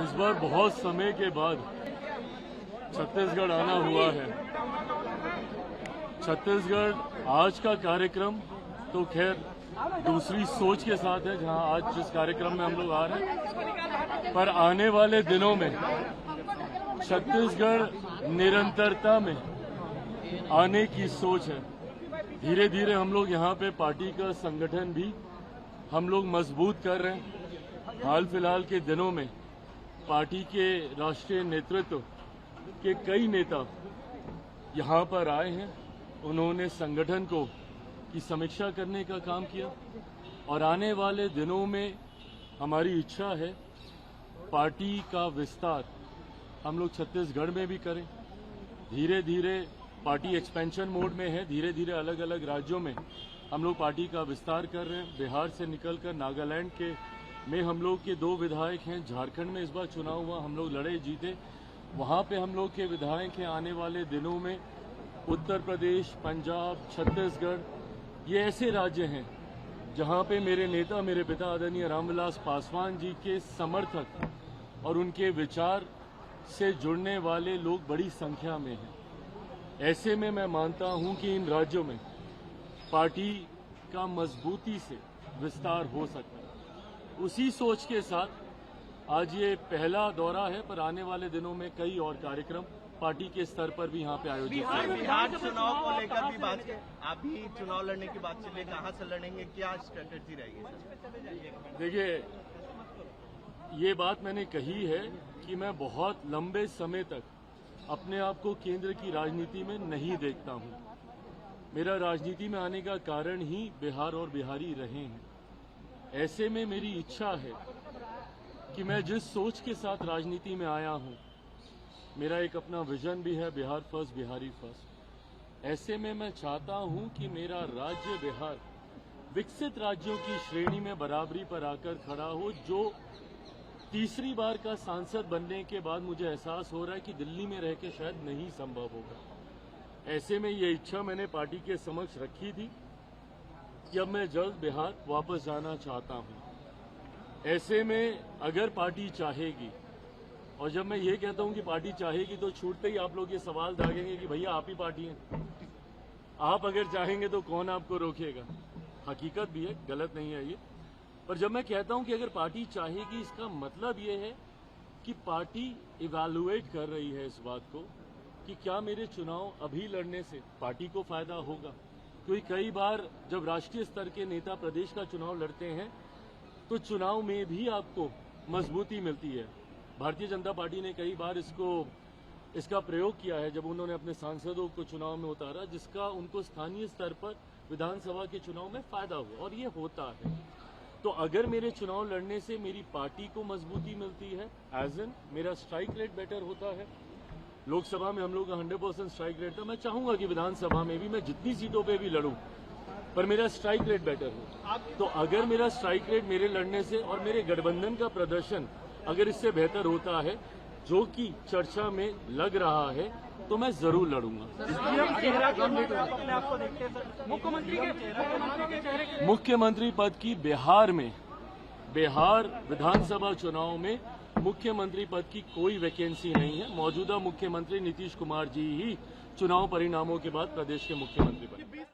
इस बार बहुत समय के बाद छत्तीसगढ़ आना हुआ है। छत्तीसगढ़ आज का कार्यक्रम तो खैर दूसरी सोच के साथ है, जहां आज जिस कार्यक्रम में हम लोग आ रहे हैं, पर आने वाले दिनों में छत्तीसगढ़ निरंतरता में आने की सोच है। धीरे धीरे हम लोग यहाँ पे पार्टी का संगठन भी हम लोग मजबूत कर रहे हैं। हाल फिलहाल के दिनों में पार्टी के राष्ट्रीय नेतृत्व के कई नेता यहाँ पर आए हैं। उन्होंने संगठन को की समीक्षा करने का काम किया और आने वाले दिनों में हमारी इच्छा है पार्टी का विस्तार हम लोग छत्तीसगढ़ में भी करें। धीरे धीरे पार्टी एक्सपेंशन मोड में है। धीरे धीरे अलग अलग राज्यों में हम लोग पार्टी का विस्तार कर रहे हैं। बिहार से निकलकर नागालैंड के में हम लोग के 2 विधायक हैं। झारखंड में इस बार चुनाव हुआ, हम लोग लड़े जीते, वहां पे हम लोग के विधायक हैं। आने वाले दिनों में उत्तर प्रदेश, पंजाब, छत्तीसगढ़, ये ऐसे राज्य हैं जहां पे मेरे नेता, मेरे पिता आदरणीय रामविलास पासवान जी के समर्थक और उनके विचार से जुड़ने वाले लोग बड़ी संख्या में हैं। ऐसे में मैं मानता हूं कि इन राज्यों में पार्टी का मजबूती से विस्तार हो सकता है। उसी सोच के साथ आज ये पहला दौरा है, पर आने वाले दिनों में कई और कार्यक्रम पार्टी के स्तर पर भी यहाँ पे आयोजित होंगे। बिहार चुनाव को लेकर भी बात, आप भी चुनाव लड़ने की बात चले, कहाँ से लड़ेंगे, क्या स्ट्रेटेजी रहेगी? देखिए, ये बात मैंने कही है कि मैं बहुत लंबे समय तक अपने आप को केंद्र की राजनीति में नहीं देखता हूँ। मेरा राजनीति में आने का कारण ही बिहार और बिहारी रहे हैं। ऐसे में मेरी इच्छा है कि मैं जिस सोच के साथ राजनीति में आया हूँ, मेरा एक अपना विजन भी है, बिहार फर्स्ट, बिहारी फर्स्ट। ऐसे में मैं चाहता हूँ कि मेरा राज्य बिहार विकसित राज्यों की श्रेणी में बराबरी पर आकर खड़ा हो। जो तीसरी बार का सांसद बनने के बाद मुझे एहसास हो रहा है कि दिल्ली में रह के शायद नहीं संभव होगा। ऐसे में ये इच्छा मैंने पार्टी के समक्ष रखी थी कि अब मैं जल्द बिहार वापस जाना चाहता हूं। ऐसे में अगर पार्टी चाहेगी, और जब मैं ये कहता हूं कि पार्टी चाहेगी तो छूटते ही आप लोग ये सवाल दागेंगे कि भैया आप ही पार्टी हैं, आप अगर चाहेंगे तो कौन आपको रोकेगा। हकीकत भी है, गलत नहीं है ये। पर जब मैं कहता हूं कि अगर पार्टी चाहेगी, इसका मतलब ये है कि पार्टी इवैल्यूएट कर रही है इस बात को कि क्या मेरे चुनाव अभी लड़ने से पार्टी को फायदा होगा। क्योंकि कई बार जब राष्ट्रीय स्तर के नेता प्रदेश का चुनाव लड़ते हैं तो चुनाव में भी आपको मजबूती मिलती है। भारतीय जनता पार्टी ने कई बार इसका प्रयोग किया है जब उन्होंने अपने सांसदों को चुनाव में उतारा, जिसका उनको स्थानीय स्तर पर विधानसभा के चुनाव में फायदा हुआ, और ये होता है। तो अगर मेरे चुनाव लड़ने से मेरी पार्टी को मजबूती मिलती है, एज एन मेरा स्ट्राइक रेट बेटर होता है। लोकसभा में हम लोग का 100% स्ट्राइक रेट था। मैं चाहूंगा कि विधानसभा में भी मैं जितनी सीटों पे भी लड़ूं, पर मेरा स्ट्राइक रेट बेटर हो। तो अगर मेरा स्ट्राइक रेट मेरे लड़ने से और मेरे गठबंधन का प्रदर्शन अगर इससे बेहतर होता है, जो कि चर्चा में लग रहा है, तो मैं जरूर लड़ूंगा। मुख्यमंत्री पद की बिहार विधानसभा चुनाव में मुख्यमंत्री पद की कोई वैकेंसी नहीं है। मौजूदा मुख्यमंत्री नीतीश कुमार जी ही चुनाव परिणामों के बाद प्रदेश के मुख्यमंत्री बने।